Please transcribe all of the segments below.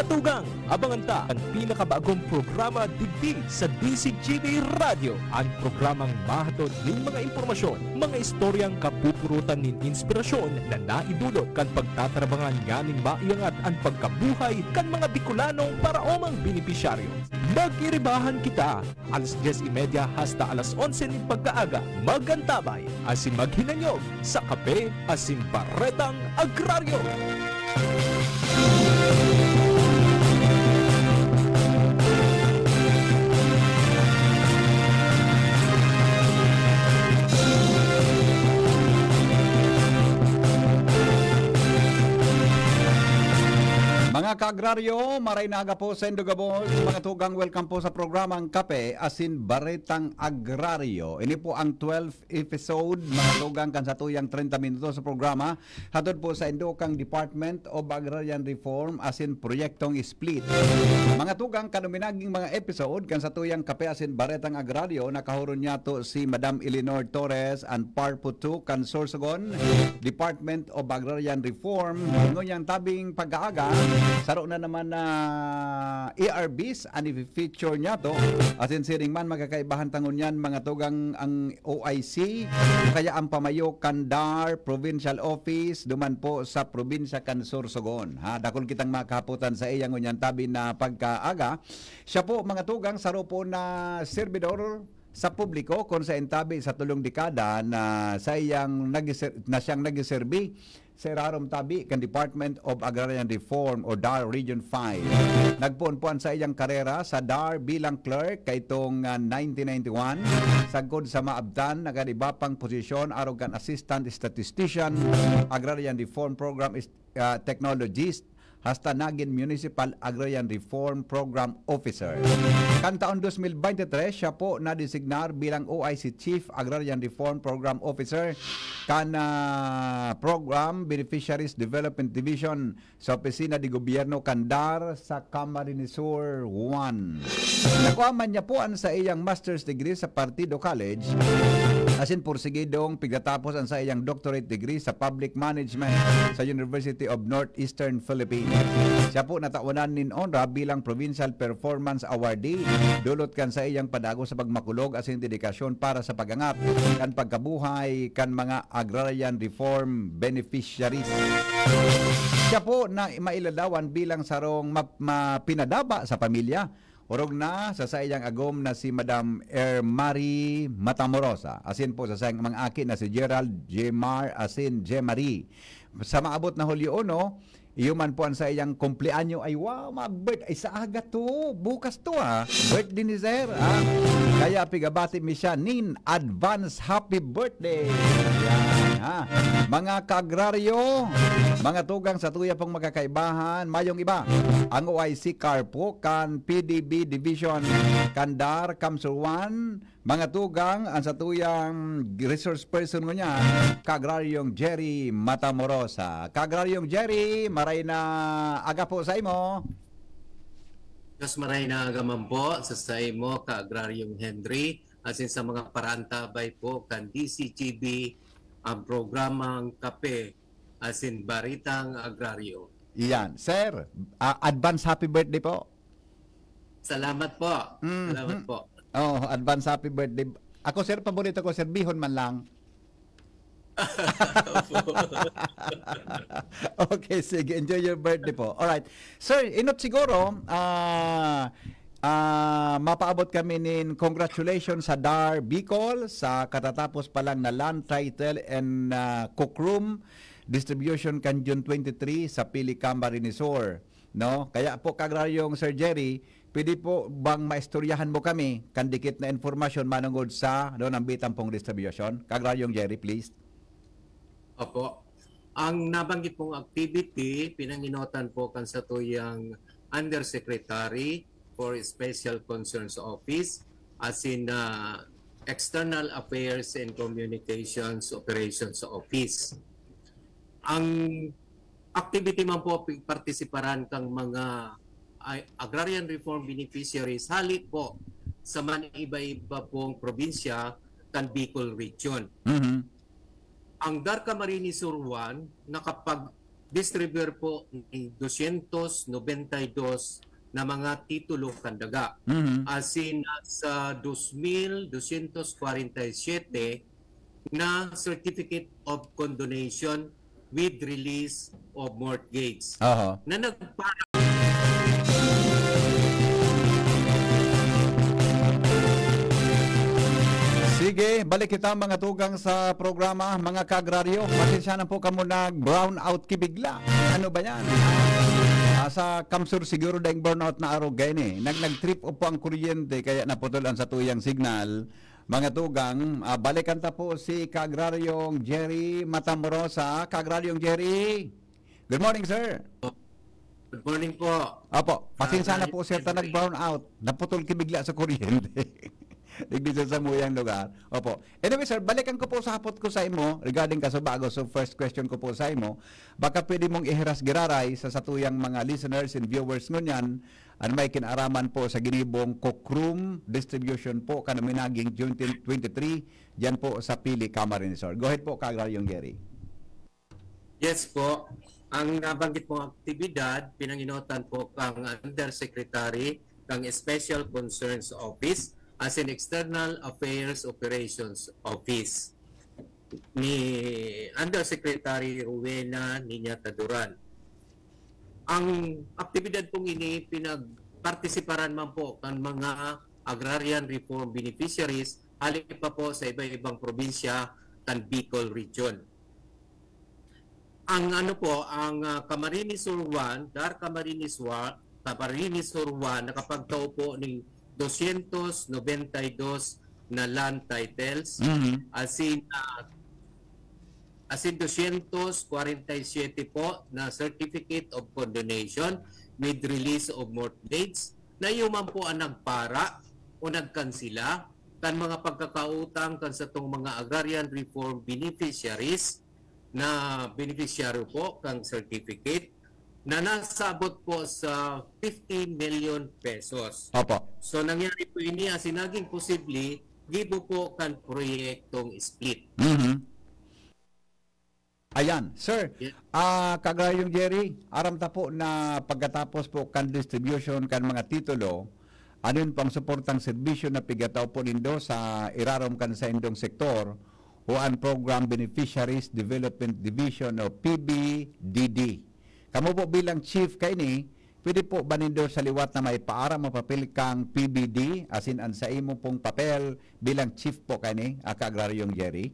Tugang, abangan ta ang pinakabagong programa digdi sa DCGB Radio. Ang programang mahatod ning mga impormasyon, mga istoryang kapupurutan nin inspirasyon na naidulot kan pagtatrabangan nganing maiangat ang pagkabuhay kan mga Bicolanong paraomang benepisyaryo. Mag-iribahan kita alas 10:30 hasta alas 11 ning pagkaaga. Magantabay asin maghinanyog sa Kape asin Baretang Agraryo. Mga kaagraryo, maray naga po sa Indogabos, mga tugang, welcome po sa programang Kape asin Baretang Agraryo. Ini po ang 12th episode, mga tugang, kan sa tuyang 30 minutos sa programa. Hatod po sa Indokang Department of Agrarian Reform asin Proyektong Split. Mga tugang, kanuminaging mga episode kan sa tuyang Kape asin Baretang Agraryo, nakahuron niya to si Madam Eleanor Torres and Parputu kan Sorsogon, Department of Agrarian Reform. Ngonyang tabing pag-aaga, saro na naman na ERBs ang i-feature niya to. Asin siring man magkakaibahan tangon yan mga tugang ang OIC kaya ang pamayo Kandar Provincial Office duman po sa probinsya kan Sorsogon. Ha, dakol kitang makaputan sa iyang ngunyan tabi na pagkaaga. Siya po mga tugang saro po na servidor sa publiko kung sa entabi sa tulong dekada na sa iyang siyang nagiserbi sa Rarom Tabi kan Department of Agrarian Reform o DAR Region 5. Nagpuan-puan sa iyang karera sa DAR bilang clerk kaytong 1991. Sagod sa maabtan nagadibapang posisyon arog kan Assistant Statistician, Agrarian Reform Program Technologist, hasta naging Municipal Agrarian Reform Program Officer. Kan taon 2023, siya po na-designar bilang OIC Chief Agrarian Reform Program Officer kan Program Beneficiaries Development Division sa Opisina de Gobierno Kandar sa Camarines Sur 1. Nakuha man niya po sa iyang master's degree sa Partido College asin porsigidong pigtatapos ang sa iyang doctorate degree sa Public Management sa University of Northeastern Philippines. Siya po natawanan nin honra bilang Provincial Performance Awardee dulot kan sa iyang padago sa pagmakulog asin dedikasyon para sa pagangat kan pagkabuhay kan mga agrarian reform beneficiaries. Siya po na mailadawan bilang sarong pinadaba sa pamilya. Orog na sa sayang agom na si Madam Marie Matamorosa. Asin po sa sayang mga aki na si Gerald J. Mar asin J. Marie. Sa maabot na Hulyo 1, iyuman po ang sa iyang kumpleanyo ay wow, mag-birth ay sa aga to. Bukas to birthday ni Sir. Kaya pigabati mi siya nin advance happy birthday. Yan, mga kaagraryo, mga tugang sa tuya pong magkakaibahan, mayong iba. Ang OIC Carpo kan PDB Division Kandar Kamsur 1, mga tugang ang sa tuyang resource person mo niya, Kaagraryong Jerry Matamorosa. Kaagraryong Jerry, maray na aga po sa imo. Yes, maray na aga man po sa imo, Kaagraryong Henry. Asin sa mga parantabay po kan DCGB ang programang Kape asin Baretang Agraryo. Iyan. Sir, advance happy birthday po. Salamat po. Salamat po. Oh, advance happy birthday. Ako sir, paborito ko sir, bihon man lang. Okay, sige. Enjoy your birthday po. Alright. Sir, inot siguro, mapaabot kami nin congratulations sa DAR Bicol sa katatapos pa lang na land title and cookroom distribution kan June 23 sa Pili Camarines Sur. No? Kaya po kaagraryong Sir Jerry, pwede po bang maistoryahan mo kami kan dikit na informasyon manungod sa ang bitang pong distribution? Kaagraryong Jerry, please. Opo. Ang nabanggit pong activity, pinanginotan po kan sa tuyang Undersecretary for Special Concerns Office as in External Affairs and Communications Operations Office. Ang activity man po partisiparan kang mga agrarian reform beneficiaries halit po sa man iba-iba pong probinsya kan Bicol Region. Ang DAR Camarines Sur 1 nakapag distributor po ng 292 na mga titulo kandaga. Asin sa 2,247 na Certificate of Condonation with release of mortgage na nagpara. Sige, balik kita mga tugang sa programa, mga kagraryo. Pasensya na po kamo nag-brown out kibigla. Ano ba yan? Sa Kamsur siguro daing burnout na araw gani. Nag-trip up po ang kuryente kaya naputulan sa tuyang signal. Mga tugang, balikan ta po si Kagraryong Jerry Matamorosa. Kagraryong Jerry, good morning, sir. Good morning po. Opo, pasensya na po sir ta nag-brown out. Naputol kibigla sa kuryente. Digdi sa muyang lugar. Opo. Anyway sir, balikan ko po sa hapot ko sa imo regarding kasubago. So first question ko po sa imo, baka pwede mong ihiras giraray sa satuyang mga listeners and viewers ngunyan ang may kinaraman po sa ginibong Cockroom Distribution po kanaminaging June 23 dyan po sa Pili, Camarines Sur. Go ahead po, Kagraryong Gary. Yes po. Ang nabanggit pong aktibidad, pinanginotan po kang Undersecretary kang Special Concerns Office as in External Affairs Operations Office ni Undersecretary Rowena Niña Taduran. Ang aktibidad pong ini pinagpartisiparan man po ng mga agrarian reform beneficiaries halip pa po sa iba-ibang probinsya ng Bicol Region. Ang ang Camarines Sur 1, Dar Camarines Sur 1 nakapagtao po ng 292 na land titles, asin 247 po na Certificate of Condonation with release of mortgage na yuman po ang nagpara o nagkansila kan mga pagkakautang kan sa tong mga agrarian reform beneficiaries na beneficiary po kang certificate na nasabot po sa 50 million pesos. Opo. So nangyari po ini asin naging posible gibo po kan proyektong split. Ayan, sir. Yeah. Kagraryong Jerry, aram ta po na pagkatapos po kan distribution kan mga titulo, anon pang suportang serbisyo na pigataw po nindo sa irarom kan sa indong sektor o ang Program Beneficiaries Development Division o PBDD. Kamu po bilang chief kay ni, pwede po ba nindo sa liwat na may paara mapapil kang PBD as in sa imo pong papel bilang chief po kay ni, Kagraryong Jerry?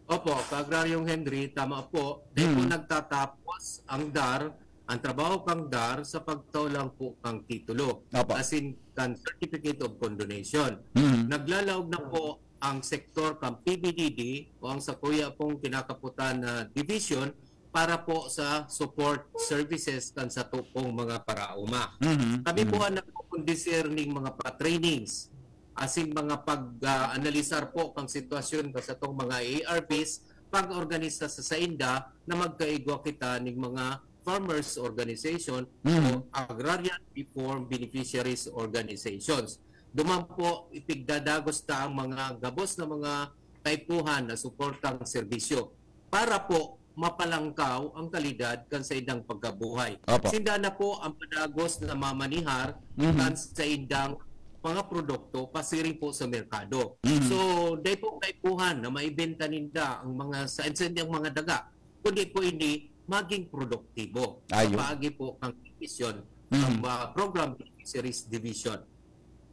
Opo, Kagraryong Henry, tama po. Dahil po nagtatapos ang DAR, ang trabaho kang DAR sa pagtaulang po kang titulo. Opo. As in, kan Certificate of Condonation. Naglalaog na po ang sektor kang PBDD o ang sa kuya pong kinakaputan na division para po sa support services kan sa tupong mga parauma. Kami po ang nagpupundisir ng mga pa-trainings asing mga pag-analisar po kang sitwasyon sa itong mga ARPs pag-organisa sa SAINDA na magkaigwa kita ng mga farmers organization o agrarian reform beneficiaries organizations. Duman po ipigdadagos ta ang mga gabos na mga taypuhan na suportang serbisyo para po mapalangkaw ang kalidad kan sa indang pagkabuhay. Sinda na po ang padagos na mamanihar kan sa indang mga produkto pasiring po sa merkado. So, dahil po taypuhan na maibenta ninda ang mga sa ang mga daga, kundi po hindi maging produktibo. Kapagi po ang division, ang Program Beneficiaries Division.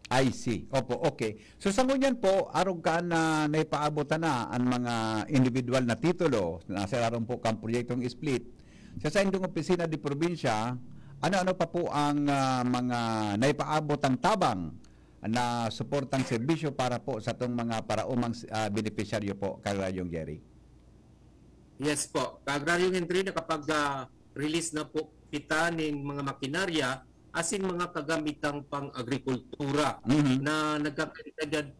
I see. Opo, okay. So sa ngunyan po, arog ka na naipaabotan na ang mga individual na titulo na sa aron po kang proyektong split. Sa indong opisina di probinsya, ano-ano pa po ang mga naipaabot ang tabang na suportang serbisyo para po sa itong mga paraumang beneficiaryo po, Kagraryong Jerry? Yes po. Kagraryong Henry, na kapag release na po kita ng mga makinarya, asin mga kagamitang pang-agrikultura na nagkakantidad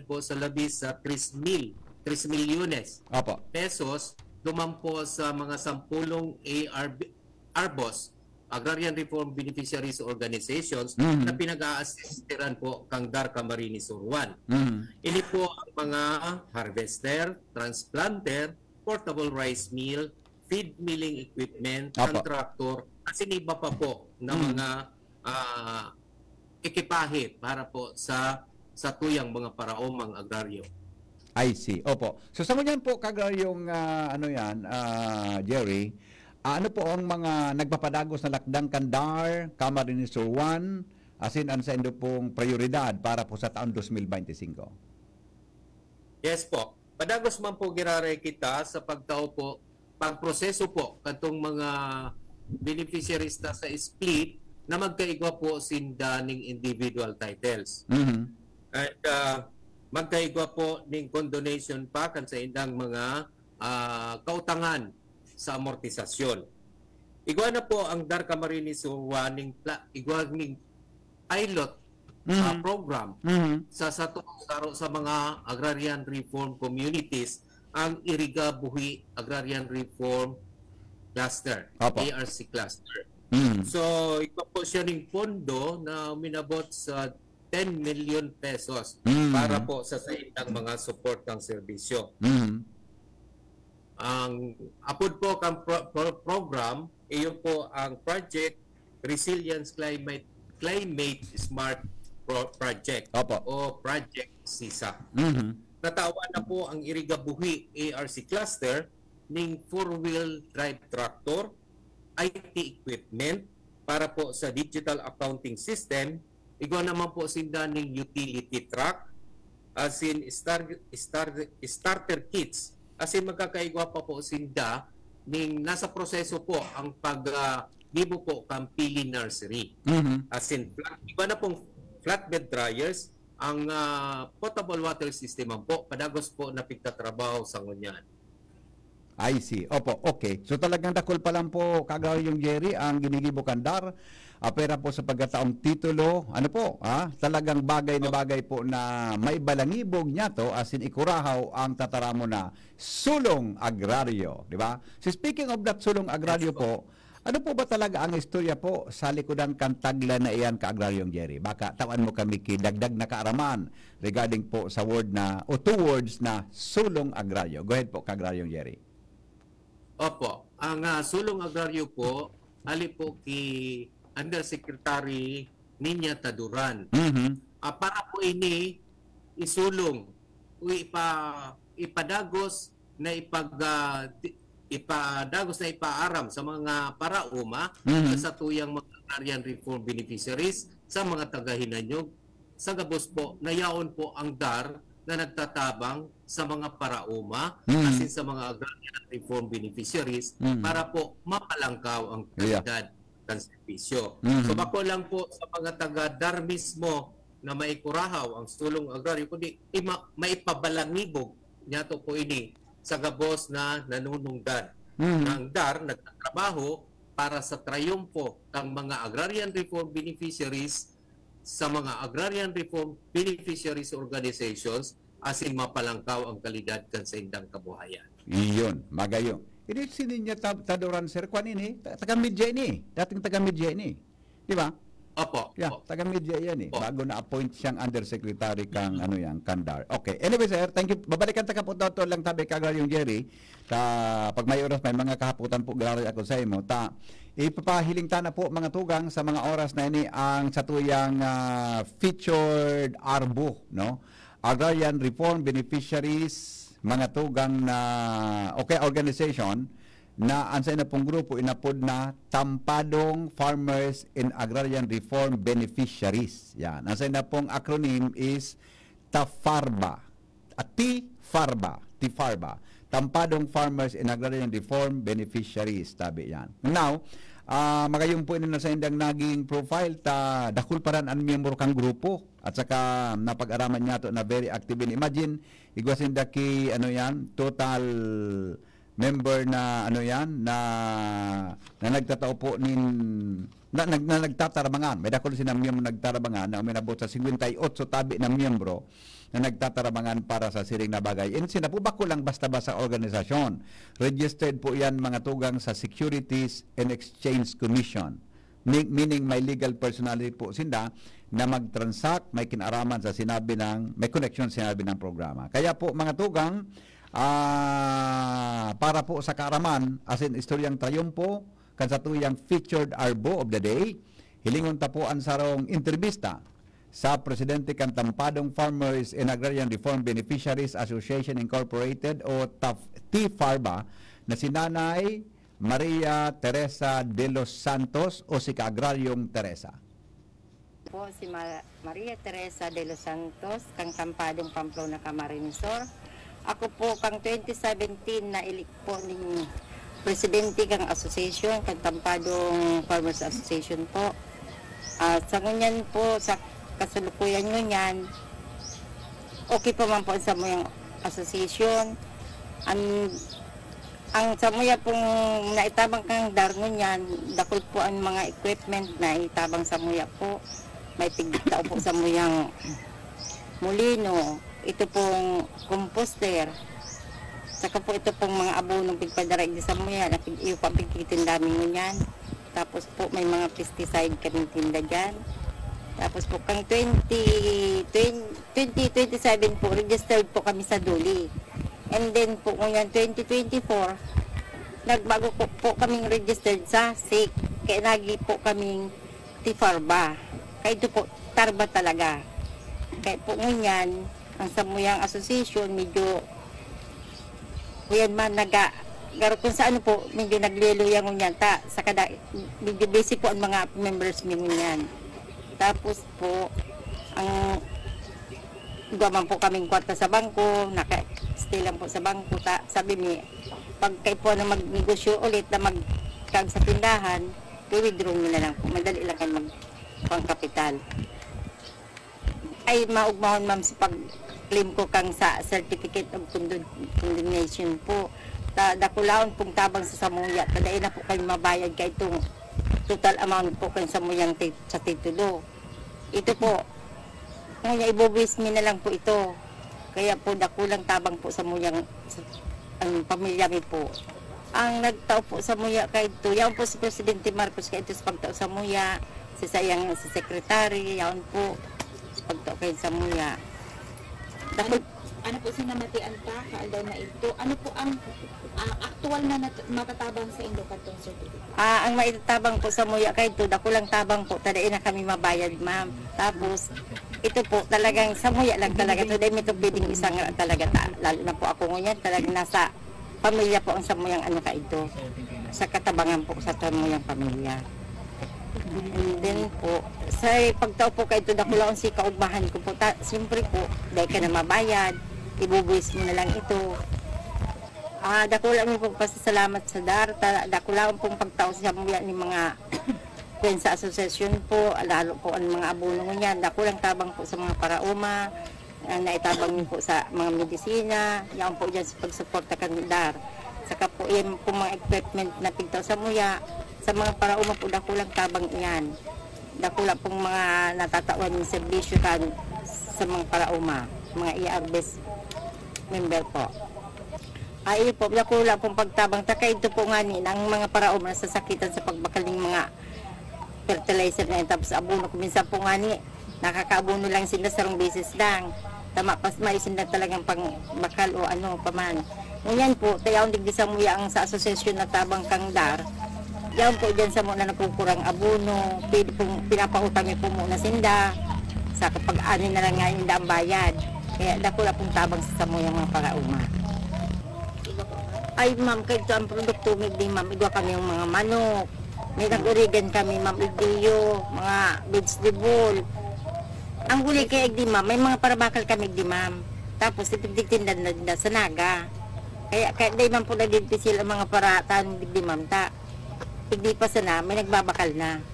po sa labis sa 3 milyones pesos dumampo sa mga 10 ARBOS, Agrarian Reform Beneficiaries Organizations na pinag-a-assistiran po kang DAR Camarines Sur 1. Ini po ang mga harvester, transplanter, portable rice mill, feed milling equipment, Apo. ang tractor, kasi iba pa po na mga ekipahe para po sa tuyang mga paraomang agraryo. I see. Opo. So sa ngunyan po yung Jerry, ano po ang mga nagpapadagos na lakdang Kandar, Camarines Sur 1, asin ang sa indo pong prioridad para po sa taon 2025? Yes po. Padagos man po girare kita sa pagproseso po katong mga beneficiaries sa split na magkaigwa po sinda ning individual titles. At magkaigwa po ning condonation pa kan sa indang mga kautangan sa amortisasyon. Igwa na po ang Dar Camarines Sur 1 igwa ning pilot program sa mga agrarian reform communities, ang Iriga Buhi Agrarian Reform Cluster, Apo. ARC Cluster. So, ito po siya ng pondo na minabot sa 10 million pesos para po sa saitang mga support ng serbisyo. Ang apod po kang program, iyon po ang Project Resilience Climate Smart Project. Opo. O Project SISA. Natawa na po ang Irigabuhi ARC Cluster ng 4-wheel drive tractor, IT equipment para po sa digital accounting system. Igwa naman po sinda ng utility truck, as in starter kits. As in magkakaigwa pa po sinda ng nasa proseso po ang pag-gibo po kang pili nursery. As in, iba na pong flatbed dryers, ang potable water system po, padagos po na pigtatrabaho sa ngunyan. I see. Opo, okay. So talagang dakol pa lang po yung Jerry ang ginigibo Kandar. Pera po sa pagkataong titulo, ano po, talagang bagay na bagay po na may balangibog niya to, as in ikurahaw ang tataramo na sulong agraryo, di ba? So speaking of that sulong agraryo po, ano po ba talaga ang istorya po sa likodan kang taglan na iyan ka-agraryong Jerry? Baka tawan mo kami kidagdag na kaaraman regarding po sa word na, o two words na sulong agraryo. Go ahead po, ka-agraryong Jerry. Opo. Ang sulong agraryo po, ali po ki Undersecretary Ninya Taduran. Para po ini isulong, ipadagos na ipaaram sa mga parauma sa tuyang mga agrarian reform beneficiaries, sa mga tagahinanyog, sa gabos po, nayaon po ang DAR na nagtatabang sa mga parauma, asin sa mga agrarian reform beneficiaries, para po mapalangkaw ang kalidad ng serbisyo. So bako lang po sa mga taga-DAR mismo na maikurahaw ang sulong agraryo, kundi maipabalangibog niya to po ini sa gabos na nanunungdan. Ang DAR nagtatrabaho para sa trayumpo ng mga agrarian reform beneficiaries sa mga agrarian reform beneficiaries organizations, asin mapalangkaw ang kalidad kan sa indang kabuhayan. Iyon, magayo. Ini sininya Taduran sir, kwan ini, taga-media ini, dating taga-media ini. Di ba? Opo. Yeah, taga-media yan eh. Bago na-appoint siyang undersecretary kang Kandar. Okay. Anyway sir, thank you. Babalikan ta kapot to lang tabi yung Jerry. Pag may oras may mga kahaputan po galari ako sa imo. Ipapahiling ta na po mga tugang sa mga oras na ini ang satuyang featured ARBO, no? Agrarian Reform Beneficiaries, mga tugang na organization na ang sa ina pong grupo inapod na Tampadong Farmers and Agrarian Reform Beneficiaries. Yan. Ang sa ina pong acronym is TAFARBA. TFARBA. Tampadong Farmers and Agrarian Reform Beneficiaries. Tabi yan. Now, magayong po na sa indang naging profile, dakul paran ang miyembro kang grupo. At saka napag-araman niya to na very active. Imagine, igwasin daki, total member na na nagtatao po na nagtatarabangan. May dakol sinang miyembro nagtarabangan na uminabot sa 58 tabi na miyembro na nagtatarabangan para sa siring na bagay. And sinapuba ko lang basta-basta organisasyon. Registered po yan mga tugang sa Securities and Exchange Commission. Meaning may legal personality po sinda na mag-transact, may kinaraman sa may connection sa sinabi ng programa. Kaya po mga tugang, para po sa kaaraman asin istoryang trayumpo kan sa tuyang featured arbo of the day. Hilingon tapuan sa rong interbista sa Presidente kan Tampadong Farmers and Agrarian Reform Beneficiaries Association Incorporated o TFARBA na si Nanay Maria Teresa de los Santos o si Kaagraryong Teresa. Po si Maria Teresa de los Santos kang Tampadong Pamplona Camarinesor. Ako po kang 2017 na ilik po ning presidente kang association kang Tampadong Farmers Association po. Sa ngunyan po sa kasalukuyan ngunyan okay pa man po sa muyang association. Ang samuya pong naitabang kang dar ngunyan, dakol po ang mga equipment na itabang samuya po. May tigdikta po sa muyang molino. Ito pong composter. Saka po ito pong mga abonong pigpadarag di samuya na iyo pa pigtitinda ngunyan. Tapos po may mga pesticide kaming tinda dyan. Tapos po kang 2027 po registered po kami sa Duli. And then po ngayon 2024 nagbago po kaming registered sa SIC. Kaya nagi po kaming TFARBA. Kaya ito po tarba talaga. Kaya po ngayon ang Samuyang Association medyo kuyan man garo kung sa ano po medyo nagliluyang ngunyan ta sa kada medyo basic po ang mga members mi ngunyan. Tapos po ang gaman po kaming kwarta sa bangko, naka-stay lang po sa bangko. Sabi mi, pag kayo po na magnegosyo ulit na magkag sa tindahan, i-withdraw nyo na lang po. Madali lang kayo magpangkapital. Ay maugmahon ma'am sa pag-claim ko kang sa Certificate of Condemnation po. Dakulaon pong tabang sa Samuya. Tadain na po kayo mabayad kayo itong total amount po kayo Samuyang sa titulo. Ito po, ngayon ibubis mi na lang po ito. Kaya po dakulang tabang po sa muyang ang pamilya mi po. Ang nagtao po sa muya kay ito, yan po si Presidente Marcos kay ito sa pagtao sa muya, si Secretary, yan po pagtao kay sa muya. Ano po sinamatian ta kaaldaw na ito? Ano po ang aktual na matatabang sa Indo Canton Certificate? Ang maitabang po sa muya kay ito, dakulang tabang po, tadain na kami mabayad ma'am. Tapos ito po talagang sa muya lang talaga ito, dahil ito pwedeng isang talaga lalo na po ako ngayon, talagang nasa pamilya po ang samuyang ano ka ito. Sa katabangan po sa samuyang pamilya. And then po, sa pagtao po kayo ito, dakulang si kaugmahan ko po, siyempre po, dahil ka na mabayad, ibubuwis mo na lang ito. Dakulang mo pong pasasalamat sa DAR, dakulang pong pagtao sa muya ni mga sa asosasyon po, lalo po ang mga abono niyan, dakulang tabang po sa mga parauma, naitabang niyo po sa mga medisina, yan po dyan sa pagsuporta kan DAR. Saka po yan po mga equipment na pigtaw sa muya, sa mga parauma po dakulang tabang iyan. Dakulang pong mga natatawan ng serbisyo kan sa mga parauma, mga IARBES member po. Ay po, dakulang pong pagtabang, taka ito po nga ni, ng mga parauma na sasakitan sa pagbakal ng mga fertilizer na yun. Tapos abono, kuminsan po nga ni, nakakaabono lang sila sa rong basis lang. Tama, pas may sila talagang pang bakal o ano paman. Ngunyan po, tayaw digdi sa muya ang sa asosasyon na tabang kang DAR. Yan po dyan sa muna napukurang abono, pwede pong pinapautang po muna sinda. Sa kapag ano na lang nga hindi ang bayad. Kaya dakula pong tabang sa samuya mga parauma. Ay ma'am, kahit ang produkto, may ma'am, igwa kami yung mga manok. May nag-urigan kami, ma'am, igdiyo, mga vegetable. Ang gulay kay igdi, ma'am, may mga parabakal kami igdi, ma'am. Tapos, itigtindan na sa naga. Kaya di ma'am po nagdigti sila mga paratan igdi, ma'am, igdi pa sana, may nagbabakal na.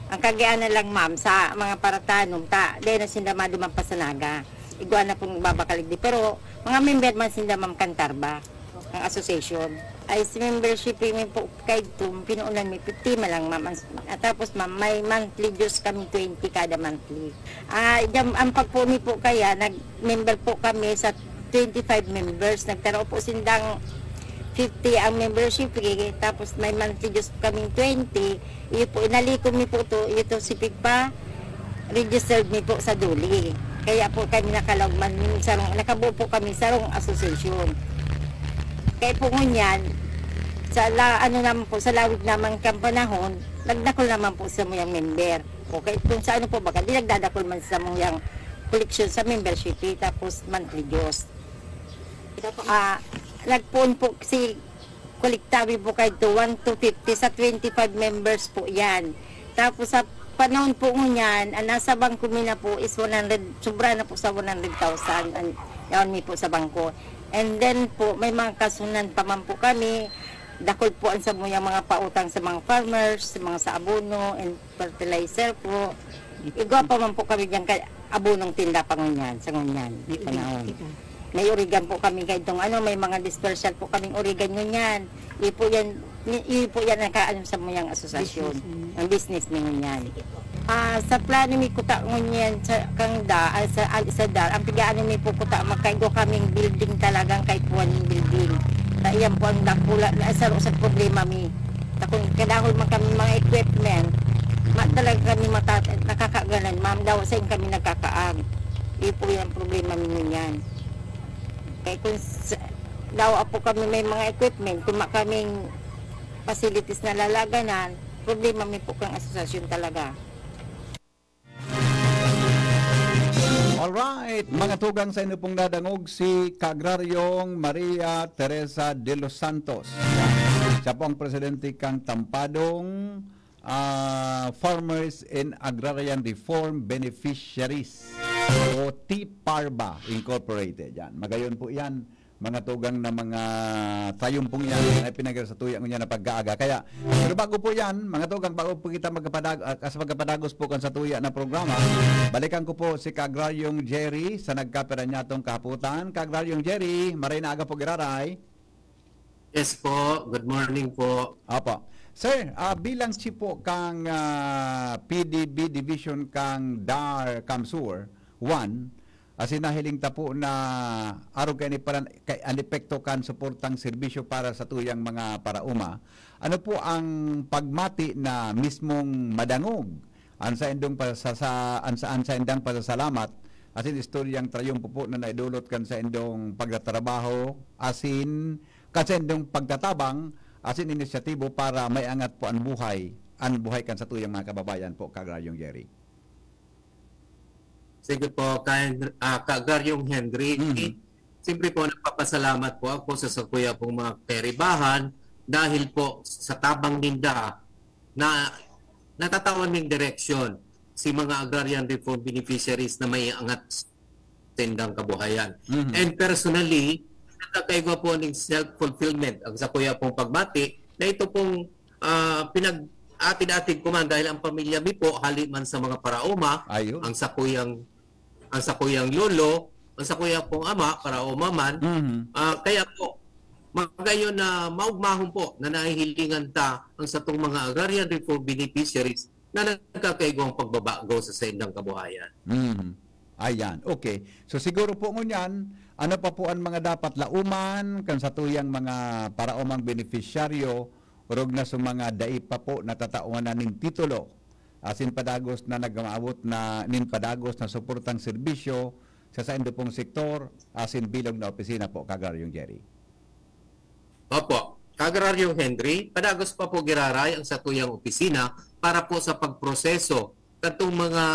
Ang kagian na lang, ma'am, sa mga paratanom, di na sinda madumang pa sa naga. Igwa na pong nagbabakal igdi. Pero, mga member man sinda, ma'am, kantarba, ang association. Ay si membership may po kay tum pinuunan may 50 lang ma'am. At tapos ma'am may monthly dues kami 20 kada monthly. Ang pagpuni po kaya nag-member po kami sa 25 members. Nagtaro po sindang 50 ang membership fee, tapos may monthly dues kaming 20. Iyo po inalikom mi po ito si Pigpa registered mi po sa Duli. Kaya po kami nakalagman, nakabuo po kami sa rong association. Kaya po ngunyan, naman po, sa lawig naman kang panahon, nagdakol naman po sa muyang member. Okay, kung sa ano po baka, di nagdadakol man sa muyang collection sa membership fee, tapos monthly dues. Nagpuon po si kolektabi po kayo to 1 to 50 sa 25 members po yan. Tapos sa panahon po ngunyan, nasa bangko mi na po is 100, sobra na po sa 100,000 yan mi po sa bangko. And then po, may mga kasunan pa man po kami, dakol po ang sa mga pautang sa mga farmers, sa mga sa abono and fertilizer po. Igwa pa man po kami dyan kay abonong tinda pa ngunyan, sa ngunyan, panahon. May origan po kami kay itong may mga dispersal po kaming origan ngunyan. Ipo yan nakaalam sa muyang asosasyon, ang business ni ngunyan. Sa plano mi kuta ngunyan sa kangda, sa dar, ang pigaan mi po kuta magkaigo kaming building talagang kay puwaning building. Iyan po ang dakula sa problema mi. Kung kadahol man kami mga equipment, talaga kami nakakagalan. Ma'am daw sa kami nagkakaag. Iyan po yung problema mi ngunyan. Kaya kung daw po kami may mga equipment, kung kaming facilities na lalaganan, problema mi po kang asosasyon talaga. Alright, mga tugang sa inyo pong dadangog si Kaagraryong Maria Teresa de los Santos. Siya po ang presidente kang Tampadong Farmers and Agrarian Reform Beneficiaries o TPARBA Incorporated. Yan. Magayon po yan, mga tugang na mga tayong pong yan ay pinagay sa tuyang niya na pag-aaga. Kaya, pero bago po yan, mga tugang, bago po kita magkapadagos po kan sa tuya na programa, balikan ko po si Kaagraryong Jerry sa nagkapera niya itong kahaputan. Kaagraryong Jerry, maray na aga po giraray. Yes po, good morning po. Apo. Sir, bilang chief po kang PDB Division kang DAR Kamsur 1, sinahiling tapo na araw kay an epekto kan suportang serbisyo para sa tuyang mga parauma. Ano po ang pagmati na mismong madangog? Ansa indong ansa indang pasasalamat asin istoryang trayong po na naidulot kan sa indong pagtatrabaho asin kasi indong pagtatabang asin inisyatibo para may angat po ang buhay kan sa tuyang mga kababayan po, Kaagraryong Jerry. Sige po, Kaagraryong Henry. Siyempre po, nagpapasalamat po ako sa kuya pong mga keribahan dahil po sa tabang ninda na natatawan ng direksyon si mga agrarian reform beneficiaries na may angat tendang kabuhayan. And personally, nakakaiwa po ng self-fulfillment ang sa kuya pong pagmati na ito pong pinag-atid-atid ko man dahil ang pamilya mi po haliman sa mga parauma, ang sa kuyang lolo, ang sa kuya pong ama, parauma man. Kaya po, magayon na maugmahon po na nahihilingan ta ang sa itong mga agrarian reform beneficiaries na nagkakaigwang pagbabago sa sendang kabuhayan. Ayan, okay. So siguro po ngunyan, ano pa po ang mga dapat lauman kan sa tuyang mga paraumang beneficiaryo rog na sa mga daipa po natatauan na ning titulo asin padagos na nagamaabot na nin padagos na suportang serbisyo sa indo pong sektor asin bilog na opisina po, Kaagraryong Jerry. Opo, Kaagraryong Henry, padagos pa po giraray ang sa tuyang opisina para po sa pagproseso katong mga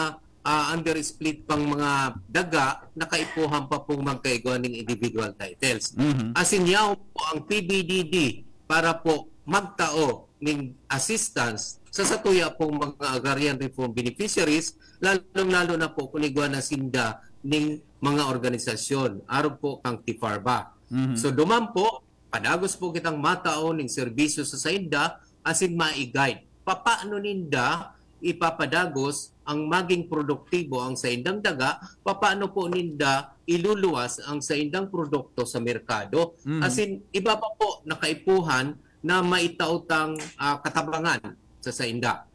under-split pang mga daga na kaipuhan pa pong magkaiguan ng individual titles. Asin yaw po ang PBDD para po magtao ng assistance sa satuya pong mga agrarian reform beneficiaries, lalong-lalo na po kuniguan na sinda ng mga organisasyon, araw po kang TPARBA. So duman po, padagos po kitang matao ng serbisyo sa sainda, asin ma-guide. Paano ninda ipapadagos ang maging produktibo ang saindang daga, paano po ninda iluluwas ang saindang produkto sa merkado. Asin iba pa po nakaipuhan na maitautang katabangan sa sainda.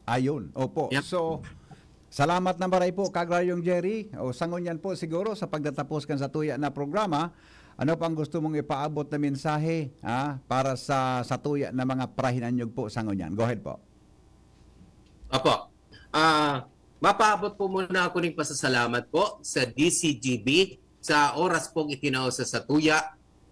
Ayun, opo. Yep. So, salamat na maray po, Kaagraryong Jerry. O sangon yan po siguro sa pagtatapos kan sa tuya na programa. Ano pang gusto mong ipaabot na mensahe para sa tuya na mga prahinanyog po sangon yan? Go ahead po. Apo. Mapaabot po muna ako ng pasasalamat po sa DCGB sa oras pong itinausa sa tuya.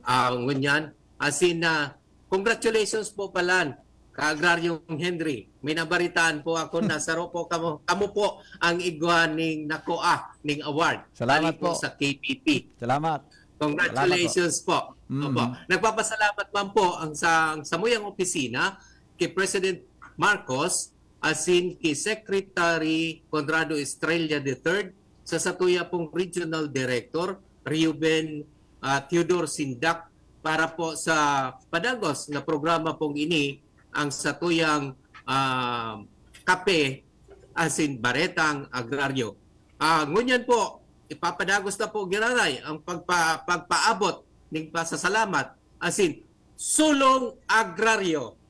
Ngunyan, asin na congratulations po palan Ka-Agraryong Henry. May nabaritaan po ako na saro po kamo po ang igwa ning nakoa ning award. Salamat po sa KPP. Salamat. Congratulations po. Opo. Nagpapasalamat man po ang sa samuyang opisina kay President Marcos asin kay Secretary Conrado Estrella III sa satuya pong Regional Director Reuben Theodore Sindak para po sa padagos na programa pong ini ang satuyang kape asin baretang agraryo. Ngunyan po, ipapadagos na po giraray ang pagpaabot ng pasasalamat asin sulong agraryo.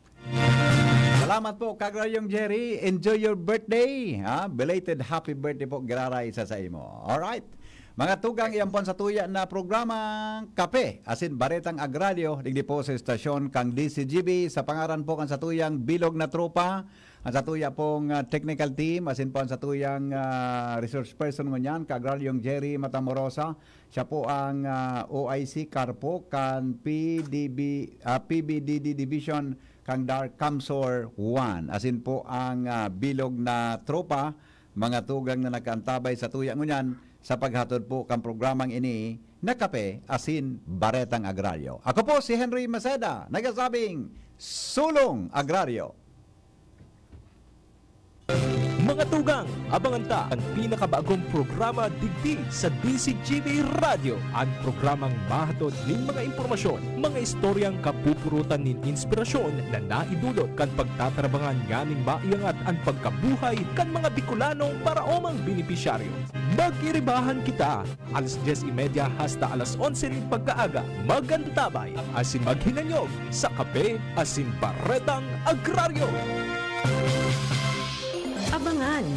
Salamat po, Kagraryong Jerry. Enjoy your birthday. Belated happy birthday po, giraray sa imo. Alright. Mga tugang iyampon sa tuya na programang Kape, asin Baretang Agraryo, digdi po sa estasyon kang DCGB, sa pangaran po kan sa tuyang Bilog na Tropa, ang sa tuya pong technical team, asin po ang sa tuyang resource person ngunyan, Kagraryong Jerry Matamorosa, siya po ang OIC Carpo, kan PBDD Division, kang Dark Camsor 1, asin po ang Bilog na Tropa, mga tugang na nagkantabay sa tuya ngunyan, sa paghatod po kang programang ini na Kape, asin Baretang Agraryo. Ako po si Henry Maceda, nagsasabing Sulong Agraryo. Mga tugang, abangan ta ang pinakabagong programa digdi sa DCGB Radio. Ang programang mahatod ning mga impormasyon, mga istoryang kapupurutan nin inspirasyon na naidulot kan pagtatrabangan nganing maiangat ang pagkabuhay kan mga Bicolanong para omang benepisyaryo. Mag-iribahan kita alas 10:30 hasta alas 11 ning pagkaaga. Magantabay asin maghinanyog sa Kape asin Baretang Agraryo. Abangan